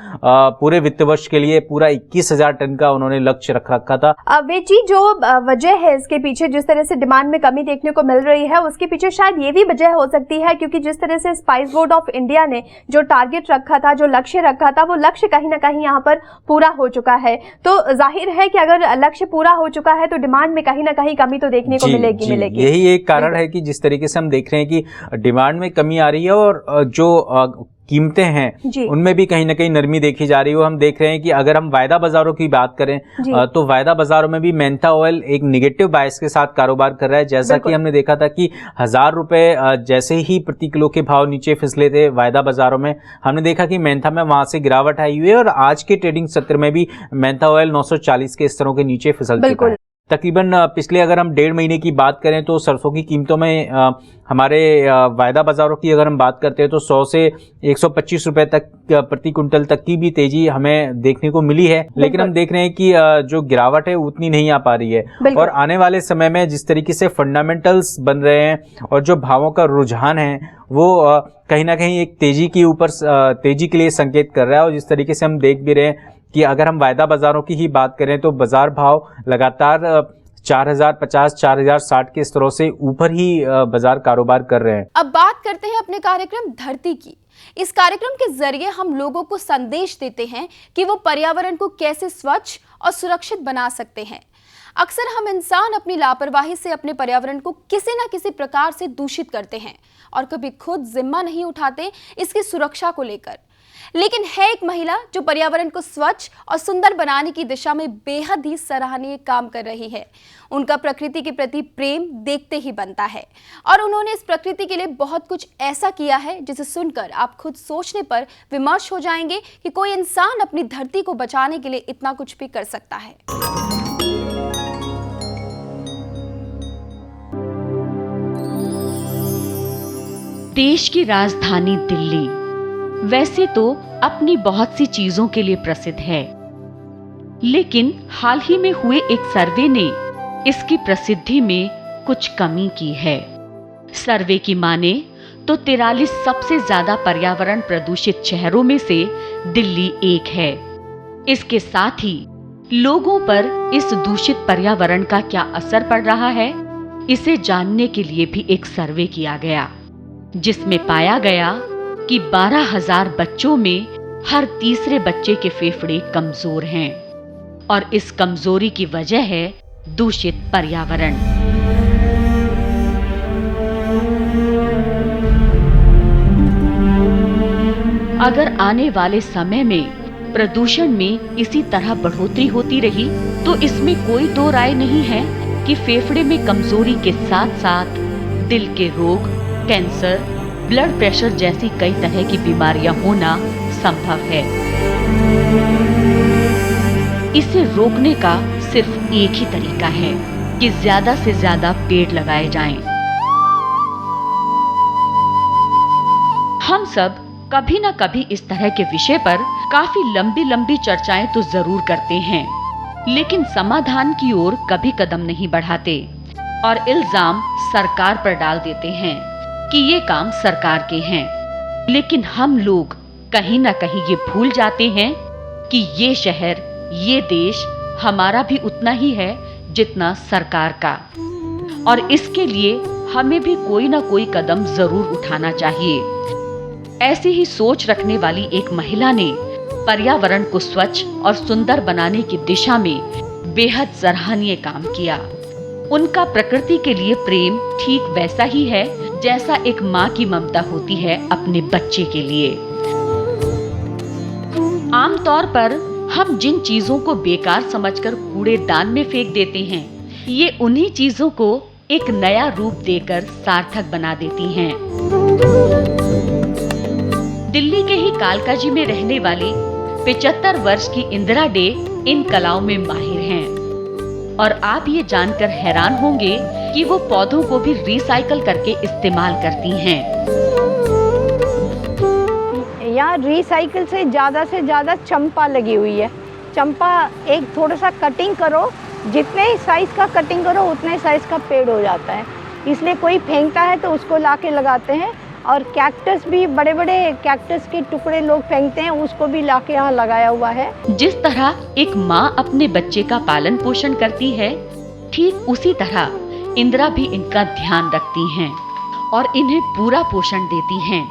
पूरे वित्त वर्ष के लिए पूरा 21,000 टन का उन्होंने लक्ष्य रखा था। वे जी, जो वजह है इसके पीछे, जिस तरह से डिमांड में कमी देखने को मिल रही है, उसके पीछे शायद ये भी वजह हो सकती है क्योंकि जिस तरह से स्पाइस बोर्ड ऑफ इंडिया ने जो टारगेट रखा था, जो लक्ष्य रखा था, वो लक्ष्य कहीं ना कहीं यहाँ पर पूरा हो चुका है। तो जाहिर है कि अगर लक्ष्य पूरा हो चुका है तो डिमांड में कहीं ना कहीं कमी तो देखने को मिलेगी। यही एक कारण है कि जिस तरीके से हम देख रहे हैं कि डिमांड में कमी आ रही है और जो कीमतें हैं उनमें भी कहीं ना कहीं नरमी देखी जा रही है। हम देख रहे हैं कि अगर हम वायदा बाजारों की बात करें तो वायदा बाजारों में भी मेंथा ऑयल एक नेगेटिव बायस के साथ कारोबार कर रहा है। जैसा कि हमने देखा था कि 1000 रुपए जैसे ही प्रति किलो के भाव नीचे फिसले थे वायदा बाजारों में, हमने देखा कि मेंथा में वहां से गिरावट आई हुई है और आज के ट्रेडिंग सत्र में भी मेंथा ऑयल 940 के स्तरों के नीचे फिसल चुका है। तकरीबन पिछले अगर हम 1.5 महीने की बात करें तो सरसों की कीमतों में हमारे वायदा बाजारों की अगर हम बात करते हैं तो 100 से 125 रुपए तक प्रति कुंटल तक की भी तेजी हमें देखने को मिली है। लेकिन हम देख रहे हैं कि जो गिरावट है उतनी नहीं आ पा रही है और आने वाले समय में जिस तरीके से फंडामेंटल्स बन रहे हैं और जो भावों का रुझान है वो कहीं ना कहीं एक तेजी के लिए संकेत कर रहा है। और जिस तरीके से हम देख भी रहे हैं कि अगर हम वायदा बाजारों की ही बात करें तो बाजार भाव लगातार 4050 4060 के स्तरों से ऊपर ही बाजार कारोबार कर रहे हैं। अब बात करते हैं अपने कार्यक्रम धरती की। इस कार्यक्रम के जरिए हम लोगों को संदेश देते हैं कि वो पर्यावरण को कैसे स्वच्छ और सुरक्षित बना सकते हैं। अक्सर हम इंसान अपनी लापरवाही से अपने पर्यावरण को किसी न किसी प्रकार से दूषित करते हैं और कभी खुद जिम्मा नहीं उठाते इसकी सुरक्षा को लेकर। लेकिन है एक महिला जो पर्यावरण को स्वच्छ और सुंदर बनाने की दिशा में बेहद ही सराहनीय काम कर रही है। उनका प्रकृति के प्रति प्रेम देखते ही बनता है और उन्होंने इस प्रकृति के लिए बहुत कुछ ऐसा किया है जिसे सुनकर आप खुद सोचने पर विमर्श हो जाएंगे कि कोई इंसान अपनी धरती को बचाने के लिए इतना कुछ भी कर सकता है। देश की राजधानी दिल्ली वैसे तो अपनी बहुत सी चीजों के लिए प्रसिद्ध है, लेकिन हाल ही में हुए एक सर्वे ने इसकी प्रसिद्धि में कुछ कमी की है। सर्वे की माने तो 43 सबसे ज्यादा पर्यावरण प्रदूषित शहरों में से दिल्ली एक है। इसके साथ ही लोगों पर इस दूषित पर्यावरण का क्या असर पड़ रहा है, इसे जानने के लिए भी एक सर्वे किया गया, जिसमें पाया गया कि 12,000 बच्चों में हर तीसरे बच्चे के फेफड़े कमजोर हैं और इस कमजोरी की वजह है दूषित पर्यावरण। अगर आने वाले समय में प्रदूषण में इसी तरह बढ़ोतरी होती रही तो इसमें कोई दो राय नहीं है कि फेफड़े में कमजोरी के साथ साथ दिल के रोग, कैंसर, ब्लड प्रेशर जैसी कई तरह की बीमारियां होना संभव है। इसे रोकने का सिर्फ एक ही तरीका है कि ज्यादा से ज्यादा पेड़ लगाए जाएं। हम सब कभी न कभी इस तरह के विषय पर काफी लंबी चर्चाएं तो जरूर करते हैं, लेकिन समाधान की ओर कभी कदम नहीं बढ़ाते और इल्जाम सरकार पर डाल देते हैं कि ये काम सरकार के हैं। लेकिन हम लोग कहीं न कहीं ये भूल जाते हैं कि ये शहर, ये देश हमारा भी उतना ही है जितना सरकार का, और इसके लिए हमें भी कोई ना कोई कदम जरूर उठाना चाहिए। ऐसी ही सोच रखने वाली एक महिला ने पर्यावरण को स्वच्छ और सुंदर बनाने की दिशा में बेहद सराहनीय काम किया। उनका प्रकृति के लिए प्रेम ठीक वैसा ही है जैसा एक माँ की ममता होती है अपने बच्चे के लिए। आमतौर पर हम जिन चीजों को बेकार समझकर कूड़ेदान में फेंक देते हैं, ये उन्हीं चीजों को एक नया रूप देकर सार्थक बना देती हैं। दिल्ली के ही कालकाजी में रहने वाली 75 वर्ष की इंदिरा डे इन कलाओं में माहिर हैं और आप ये जानकर हैरान होंगे कि वो पौधों को भी रिसाइकल करके इस्तेमाल करती हैं। यहाँ रिसाइकल से ज़्यादा चंपा लगी हुई है। चंपा एक थोड़ा सा कटिंग करो, जितने साइज का कटिंग करो उतने साइज का पेड़ हो जाता है। इसलिए कोई फेंकता है तो उसको लाके लगाते हैं। और कैक्टस भी, बड़े बड़े कैक्टस के टुकड़े लोग फेंकते हैं, उसको भी लाके यहाँ लगाया हुआ है। जिस तरह एक माँ अपने बच्चे का पालन पोषण करती है, ठीक उसी तरह इंदिरा भी इनका ध्यान रखती हैं और इन्हें पूरा पोषण देती हैं।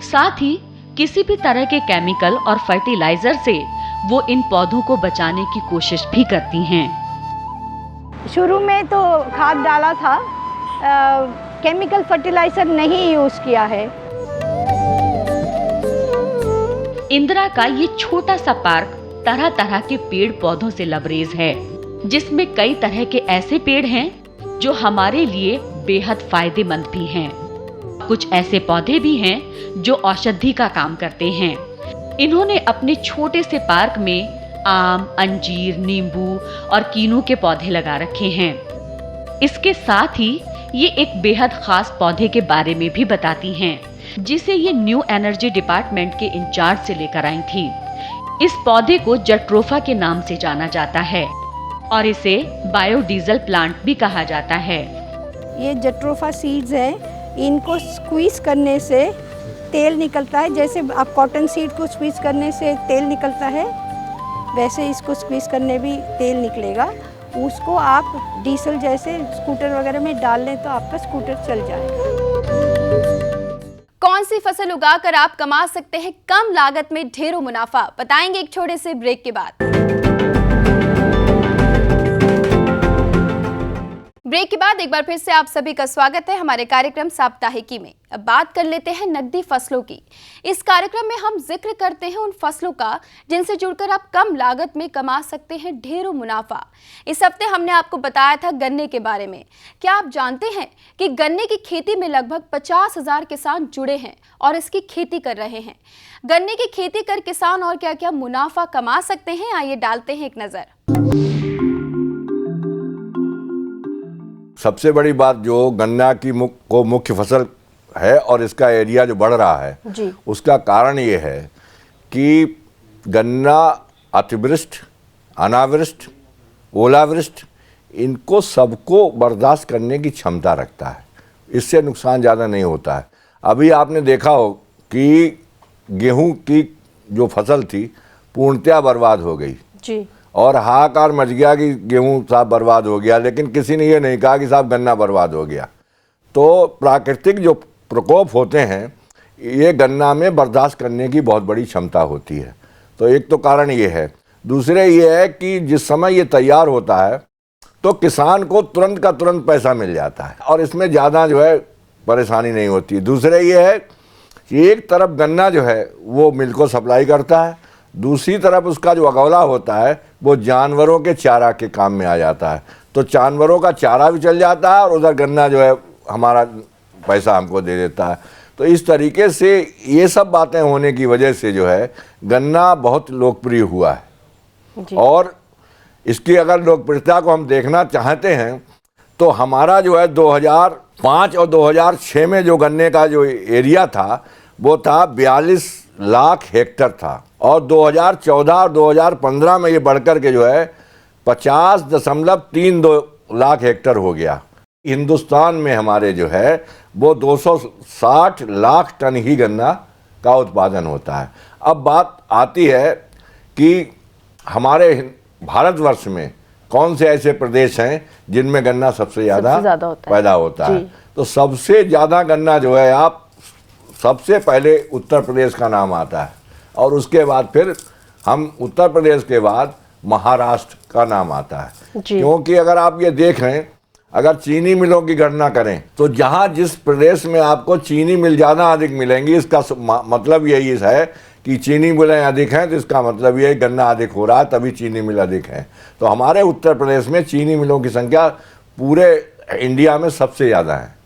साथ ही किसी भी तरह के केमिकल और फर्टिलाइजर से वो इन पौधों को बचाने की कोशिश भी करती हैं। शुरू में तो खाद डाला था, केमिकल फर्टिलाइजर नहीं यूज किया है। इंदिरा का ये छोटा सा पार्क तरह तरह के पेड़ पौधों से लबरेज है, जिसमें कई तरह के ऐसे पेड़ हैं जो हमारे लिए बेहद फायदेमंद भी हैं। कुछ ऐसे पौधे भी हैं जो औषधि का काम करते हैं। इन्होंने अपने छोटे से पार्क में आम, अंजीर, नींबू और कीनू के पौधे लगा रखे हैं। इसके साथ ही ये एक बेहद खास पौधे के बारे में भी बताती हैं, जिसे ये न्यू एनर्जी डिपार्टमेंट के इंचार्ज से लेकर आई थी। इस पौधे को जट्रोफा के नाम से जाना जाता है और इसे बायोडीजल प्लांट भी कहा जाता है। ये जट्रोफा सीड्स हैं, इनको स्क्वीज करने से तेल निकलता है। जैसे आप कॉटन सीड को स्क्वीज करने से तेल निकलता है, वैसे इसको स्क्वीज करने भी तेल निकलेगा उसको आप डीजल जैसे स्कूटर वगैरह में डाल लें तो आपका स्कूटर चल जाएगा। कौन सी फसल उगाकर आप कमा सकते हैं कम लागत में ढेरों मुनाफा, बताएंगे एक छोटे से ब्रेक के बाद। ब्रेक के बाद एक बार फिर से आप सभी का स्वागत है हमारे कार्यक्रम साप्ताहिकी में। अब बात कर लेते हैं नकदी फसलों की। इस कार्यक्रम में हम जिक्र करते हैं उन फसलों का जिनसे जुड़कर आप कम लागत में कमा सकते हैं ढेरों मुनाफा। इस हफ्ते हमने आपको बताया था गन्ने के बारे में। क्या आप जानते हैं कि गन्ने की खेती में लगभग 50,000 किसान जुड़े हैं और इसकी खेती कर रहे हैं। गन्ने की खेती कर किसान और क्या क्या मुनाफा कमा सकते हैं, आइए डालते हैं एक नजर। सबसे बड़ी बात जो गन्ना की मुख्य फसल है और इसका एरिया जो बढ़ रहा है जी। उसका कारण ये है कि गन्ना अतिवृष्ट, अनावृष्ट, ओलावृष्ट इनको सबको बर्दाश्त करने की क्षमता रखता है। इससे नुकसान ज़्यादा नहीं होता है। अभी आपने देखा हो कि गेहूं की जो फसल थी पूर्णतया बर्बाद हो गई जी। और हाहाकार मच गया कि गेहूं साहब बर्बाद हो गया, लेकिन किसी ने ये नहीं कहा कि साहब गन्ना बर्बाद हो गया। तो प्राकृतिक जो प्रकोप होते हैं ये गन्ना में बर्दाश्त करने की बहुत बड़ी क्षमता होती है। तो एक तो कारण ये है। दूसरे ये है कि जिस समय ये तैयार होता है तो किसान को तुरंत का तुरंत पैसा मिल जाता है और इसमें ज़्यादा जो है परेशानी नहीं होती। दूसरे ये है कि एक तरफ गन्ना जो है वो मिल को सप्लाई करता है, दूसरी तरफ उसका जो अगौला होता है वो जानवरों के चारा के काम में आ जाता है। तो जानवरों का चारा भी चल जाता है और उधर गन्ना जो है हमारा पैसा हमको दे देता है। तो इस तरीके से ये सब बातें होने की वजह से जो है गन्ना बहुत लोकप्रिय हुआ है। और इसकी अगर लोकप्रियता को हम देखना चाहते हैं तो हमारा जो है 2005 और 2006 में जो गन्ने का जो एरिया था वो था 42 लाख हेक्टर था और 2014 और 2015 में ये बढ़कर के जो है 50.32 लाख हेक्टर हो गया। हिंदुस्तान में हमारे जो है वो 260 लाख टन ही गन्ना का उत्पादन होता है। अब बात आती है कि हमारे भारतवर्ष में कौन से ऐसे प्रदेश हैं जिनमें गन्ना सबसे ज़्यादा पैदा होता है। तो सबसे ज़्यादा गन्ना जो है आप सबसे पहले उत्तर प्रदेश का नाम आता है और उसके बाद फिर हम उत्तर प्रदेश के बाद महाराष्ट्र का नाम आता है। क्योंकि अगर आप ये देखें, अगर चीनी मिलों की गणना करें तो जहाँ जिस प्रदेश में आपको चीनी मिल ज़्यादा अधिक मिलेंगी इसका मतलब यही है कि चीनी मिलें अधिक हैं तो इसका मतलब ये गन्ना अधिक हो रहा है, तभी चीनी मिल अधिक हैं। तो हमारे उत्तर प्रदेश में चीनी मिलों की संख्या पूरे इंडिया में सबसे ज़्यादा है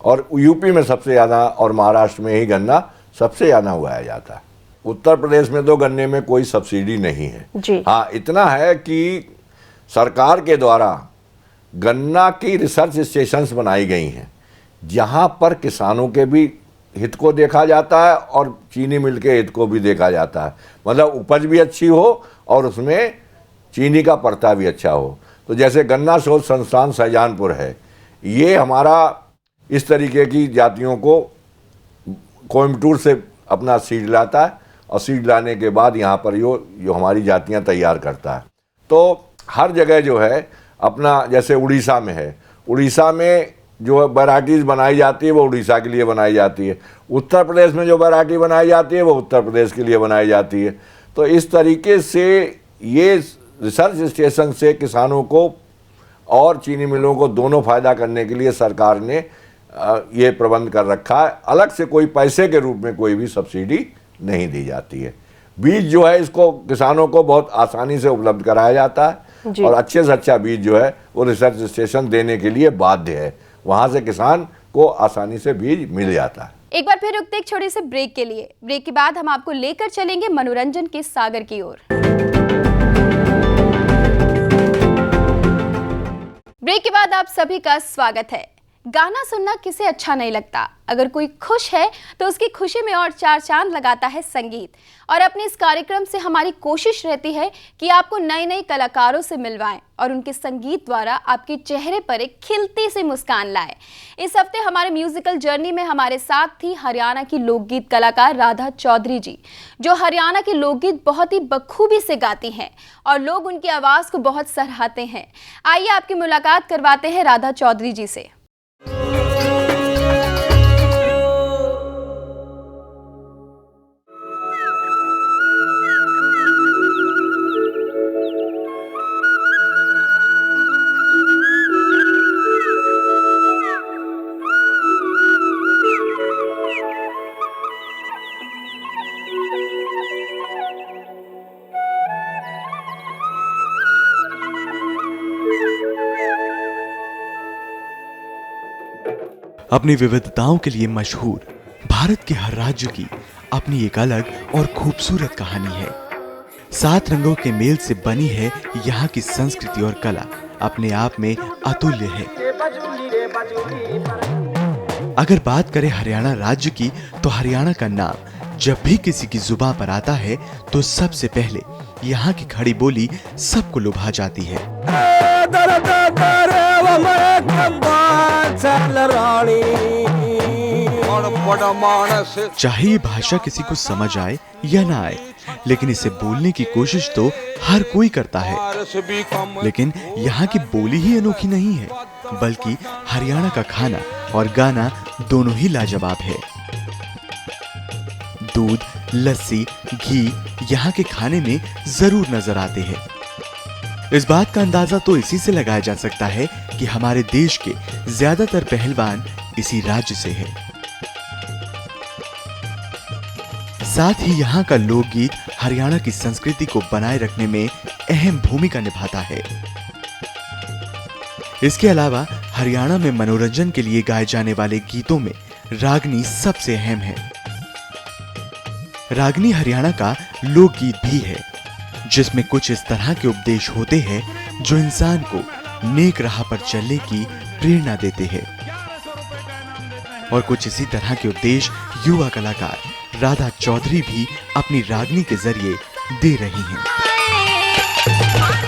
और यूपी में सबसे ज़्यादा और महाराष्ट्र में ही गन्ना सबसे ज़्यादा उगाया जाता है। उत्तर प्रदेश में तो गन्ने में कोई सब्सिडी नहीं है। हाँ, इतना है कि सरकार के द्वारा गन्ना की रिसर्च स्टेशंस बनाई गई हैं जहाँ पर किसानों के भी हित को देखा जाता है और चीनी मिल के हित को भी देखा जाता है। मतलब उपज भी अच्छी हो और उसमें चीनी का परता भी अच्छा हो। तो जैसे गन्ना शोध संस्थान शाहजहानपुर है, ये हमारा इस तरीके की जातियों को कोयम्बटूर से अपना सीड लाता है और सीड लाने के बाद यहाँ पर जो हमारी जातियाँ तैयार करता है। तो हर जगह जो है अपना, जैसे उड़ीसा में है, उड़ीसा में जो वैराइटीज़ बनाई जाती है वो उड़ीसा के लिए बनाई जाती है। उत्तर प्रदेश में जो वैरायटी बनाई जाती है वो उत्तर प्रदेश के लिए बनाई जाती है। तो इस तरीके से ये रिसर्च स्टेशन से किसानों को और चीनी मिलों को दोनों फ़ायदा करने के लिए सरकार ने ये प्रबंध कर रखा है। अलग से कोई पैसे के रूप में कोई भी सब्सिडी नहीं दी जाती है। बीज जो है इसको किसानों को बहुत आसानी से उपलब्ध कराया जाता है और अच्छे से अच्छा बीज जो है वो रिसर्च स्टेशन देने के लिए बाध्य है। वहाँ से किसान को आसानी से बीज मिल जाता है। एक बार फिर रुकते एक छोटे से ब्रेक के लिए। ब्रेक के बाद हम आपको लेकर चलेंगे मनोरंजन के सागर की ओर। ब्रेक के बाद आप सभी का स्वागत है। गाना सुनना किसे अच्छा नहीं लगता। अगर कोई खुश है तो उसकी खुशी में और चार चांद लगाता है संगीत। और अपने इस कार्यक्रम से हमारी कोशिश रहती है कि आपको नए नए कलाकारों से मिलवाएं और उनके संगीत द्वारा आपके चेहरे पर एक खिलती सी मुस्कान लाए। इस हफ्ते हमारे म्यूजिकल जर्नी में हमारे साथ थी हरियाणा की लोकगीत कलाकार राधा चौधरी जी, जो हरियाणा के लोकगीत बहुत ही बखूबी से गाती हैं और लोग उनकी आवाज़ को बहुत सराहते हैं। आइए आपकी मुलाकात करवाते हैं राधा चौधरी जी से। अपनी विविधताओं के लिए मशहूर भारत के हर राज्य की अपनी एक अलग और खूबसूरत कहानी है। 7 रंगों के मेल से बनी है यहाँ की संस्कृति और कला अपने आप में अतुल्य है। अगर बात करें हरियाणा राज्य की, तो हरियाणा का नाम जब भी किसी की जुबान पर आता है तो सबसे पहले यहाँ की खड़ी बोली सबको लुभा जाती है। चाहे ये भाषा किसी को समझ आए या ना आए, लेकिन इसे बोलने की कोशिश तो हर कोई करता है। लेकिन यहाँ की बोली ही अनोखी नहीं है, बल्कि हरियाणा का खाना और गाना दोनों ही लाजवाब है। दूध, लस्सी, घी यहाँ के खाने में जरूर नजर आते हैं। इस बात का अंदाजा तो इसी से लगाया जा सकता है कि हमारे देश के ज्यादातर पहलवान इसी राज्य से हैं। साथ ही यहाँ का लोकगीत हरियाणा की संस्कृति को बनाए रखने में अहम भूमिका निभाता है। इसके अलावा हरियाणा में मनोरंजन के लिए गाए जाने वाले गीतों में रागनी सबसे अहम है। रागनी हरियाणा का लोकगीत भी है, जिसमें कुछ इस तरह के उपदेश होते हैं जो इंसान को नेक राह पर चलने की प्रेरणा देते हैं। और कुछ इसी तरह के उपदेश युवा कलाकार राधा चौधरी भी अपनी रागनी के जरिए दे रही हैं।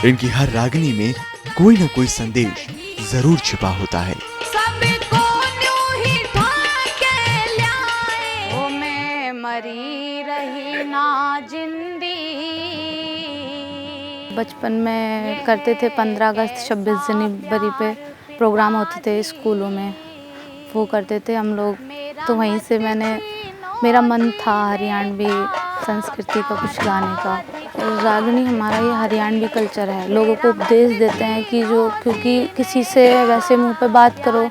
इनकी हर रागनी में कोई ना कोई संदेश जरूर छिपा होता है। बचपन में करते थे 15 अगस्त 26 जनवरी पे प्रोग्राम होते थे स्कूलों में, वो करते थे हम लोग। तो वहीं से मेरा मन था हरियाणवी संस्कृति का कुछ गाने का। रागनी हमारा ये हरियाणवी कल्चर है। लोगों को उपदेश देते हैं कि क्योंकि किसी से वैसे मुंह पे बात करो,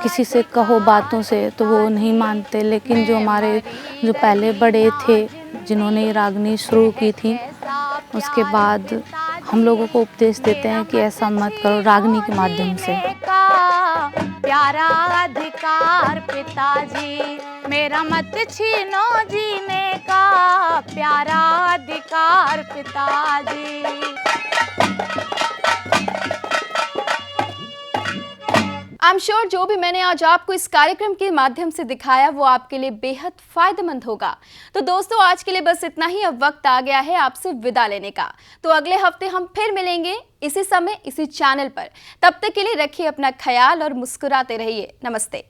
किसी से कहो बातों से तो वो नहीं मानते, लेकिन जो पहले बड़े थे जिन्होंने ये रागनी शुरू की थी, उसके बाद हम लोगों को उपदेश देते हैं कि ऐसा मत करो रागनी के माध्यम से। प्यारा अधिकार पिताजी मेरा मत छीनो जीने का, प्यारा अधिकार पिताजी। आई एम श्योर जो भी मैंने आज आपको इस कार्यक्रम के माध्यम से दिखाया वो आपके लिए बेहद फायदेमंद होगा। तो दोस्तों आज के लिए बस इतना ही। अब वक्त आ गया है आपसे विदा लेने का। तो अगले हफ्ते हम फिर मिलेंगे इसी समय इसी चैनल पर। तब तक के लिए रखिए अपना ख्याल और मुस्कुराते रहिए। नमस्ते।